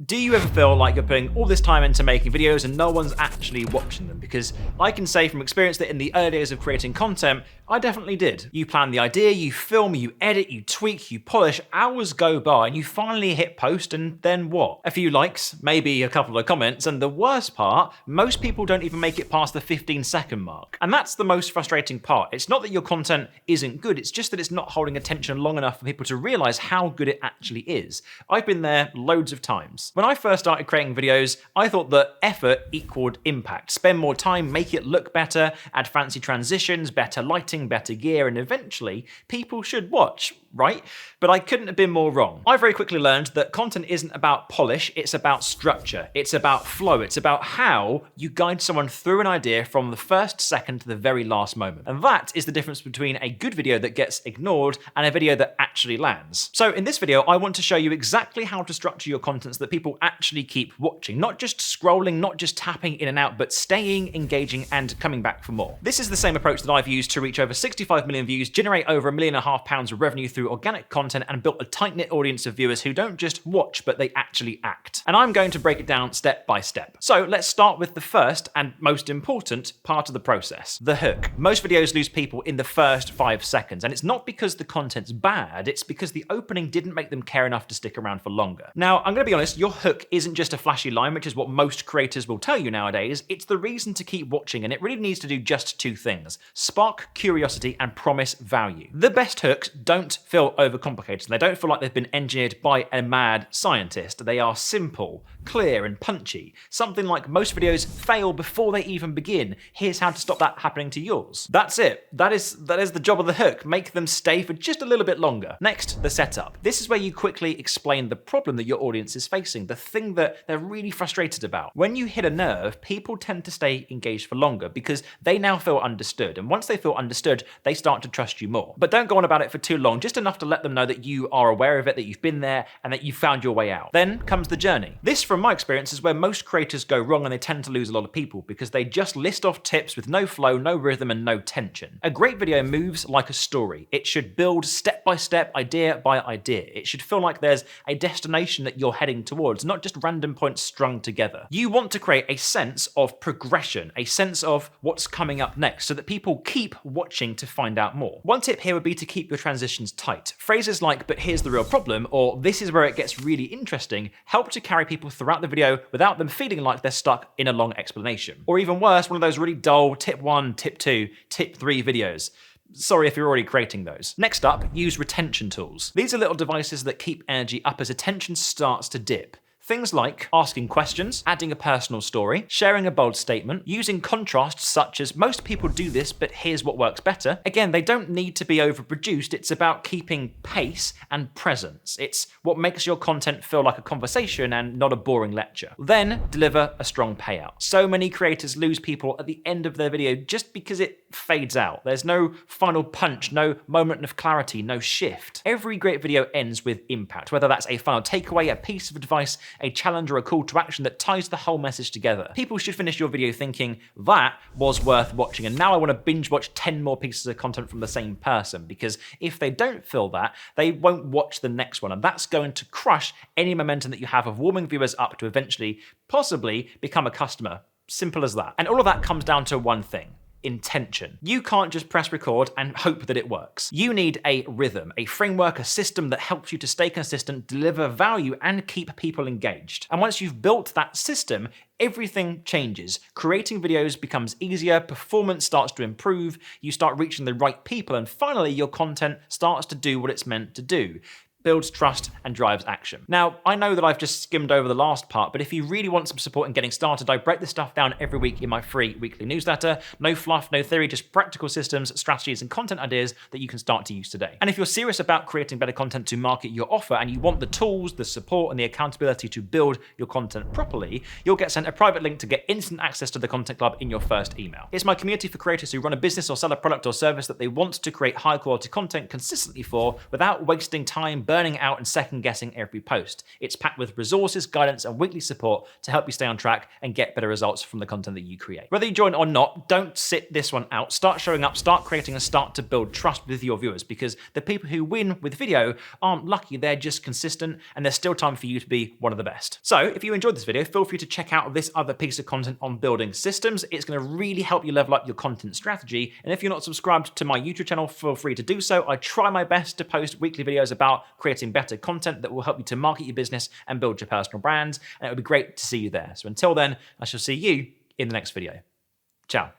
Do you ever feel like you're putting all this time into making videos and no one's actually watching them? Because I can say from experience that in the early days of creating content, I definitely did. You plan the idea, you film, you edit, you tweak, you polish, hours go by, and you finally hit post, and then what? A few likes, maybe a couple of comments, and the worst part, most people don't even make it past the 15-second mark. And that's the most frustrating part. It's not that your content isn't good, it's just that it's not holding attention long enough for people to realize how good it actually is. I've been there loads of times. When I first started creating videos, I thought that effort equaled impact. Spend more time, make it look better, add fancy transitions, better lighting, better gear, and eventually people should watch, right? But I couldn't have been more wrong. I very quickly learned that content isn't about polish, it's about structure, it's about flow, it's about how you guide someone through an idea from the first second to the very last moment. And that is the difference between a good video that gets ignored and a video that actually lands. So in this video, I want to show you exactly how to structure your content so that people actually keep watching, not just scrolling, not just tapping in and out, but staying, engaging, and coming back for more. This is the same approach that I've used to reach over 65 million views, generate over £1.5 million of revenue through organic content, and built a tight-knit audience of viewers who don't just watch, but they actually act. And I'm going to break it down step by step. So let's start with the first and most important part of the process, the hook. Most videos lose people in the first 5 seconds, and it's not because the content's bad, it's because the opening didn't make them care enough to stick around for longer. Now, I'm gonna be honest, your hook isn't just a flashy line, which is what most creators will tell you nowadays. It's the reason to keep watching, and it really needs to do just two things: spark curiosity and promise value. The best hooks don't feel overcomplicated. They don't feel like they've been engineered by a mad scientist. They are simple, clear, and punchy. Something like most videos fail before they even begin. Here's how to stop that happening to yours. That's it. That is the job of the hook. Make them stay for just a little bit longer. Next, the setup. This is where you quickly explain the problem that your audience is facing, the thing that they're really frustrated about. When you hit a nerve, people tend to stay engaged for longer because they now feel understood. And once they feel understood, they start to trust you more. But don't go on about it for too long, just enough to let them know that you are aware of it, that you've been there, and that you've found your way out. Then comes the journey. This, from my experience, is where most creators go wrong, and they tend to lose a lot of people because they just list off tips with no flow, no rhythm, and no tension. A great video moves like a story. It should build step by step, idea by idea. It should feel like there's a destination that you're heading towards, not just random points strung together. You want to create a sense of progression, a sense of what's coming up next, so that people keep watching to find out more. One tip here would be to keep your transitions tight. Phrases like, "but here's the real problem," or "this is where it gets really interesting," help to carry people throughout the video without them feeling like they're stuck in a long explanation. Or even worse, one of those really dull tip 1, tip 2, tip 3 videos. Sorry if you're already creating those. Next up, use retention tools. These are little devices that keep energy up as attention starts to dip. Things like asking questions, adding a personal story, sharing a bold statement, using contrasts such as "most people do this, but here's what works better." Again, they don't need to be overproduced. It's about keeping pace and presence. It's what makes your content feel like a conversation and not a boring lecture. Then deliver a strong payout. So many creators lose people at the end of their video just because it fades out. There's no final punch, no moment of clarity, no shift. Every great video ends with impact, whether that's a final takeaway, a piece of advice, a challenge, or a call to action that ties the whole message together. People should finish your video thinking, that was worth watching, and now I want to binge watch 10 more pieces of content from the same person, because if they don't feel that, they won't watch the next one, and that's going to crush any momentum that you have of warming viewers up to eventually, possibly, become a customer. Simple as that. And all of that comes down to one thing: intention. You can't just press record and hope that it works. You need a rhythm, a framework, a system that helps you to stay consistent, deliver value, and keep people engaged. And once you've built that system, everything changes. Creating videos becomes easier, performance starts to improve, you start reaching the right people, and finally your content starts to do what it's meant to do: builds trust and drives action. Now, I know that I've just skimmed over the last part, but if you really want some support in getting started, I break this stuff down every week in my free weekly newsletter. No fluff, no theory, just practical systems, strategies, and content ideas that you can start to use today. And if you're serious about creating better content to market your offer, and you want the tools, the support, and the accountability to build your content properly, you'll get sent a private link to get instant access to the Content Club in your first email. It's my community for creators who run a business or sell a product or service that they want to create high quality content consistently for, without wasting time, burning out and second guessing every post. It's packed with resources, guidance, and weekly support to help you stay on track and get better results from the content that you create. Whether you join or not, don't sit this one out. Start showing up, start creating, and start to build trust with your viewers, because the people who win with video aren't lucky, they're just consistent, and there's still time for you to be one of the best. So if you enjoyed this video, feel free to check out this other piece of content on building systems. It's going to really help you level up your content strategy. And if you're not subscribed to my YouTube channel, feel free to do so. I try my best to post weekly videos about creating better content that will help you to market your business and build your personal brand. And it would be great to see you there. So until then, I shall see you in the next video. Ciao.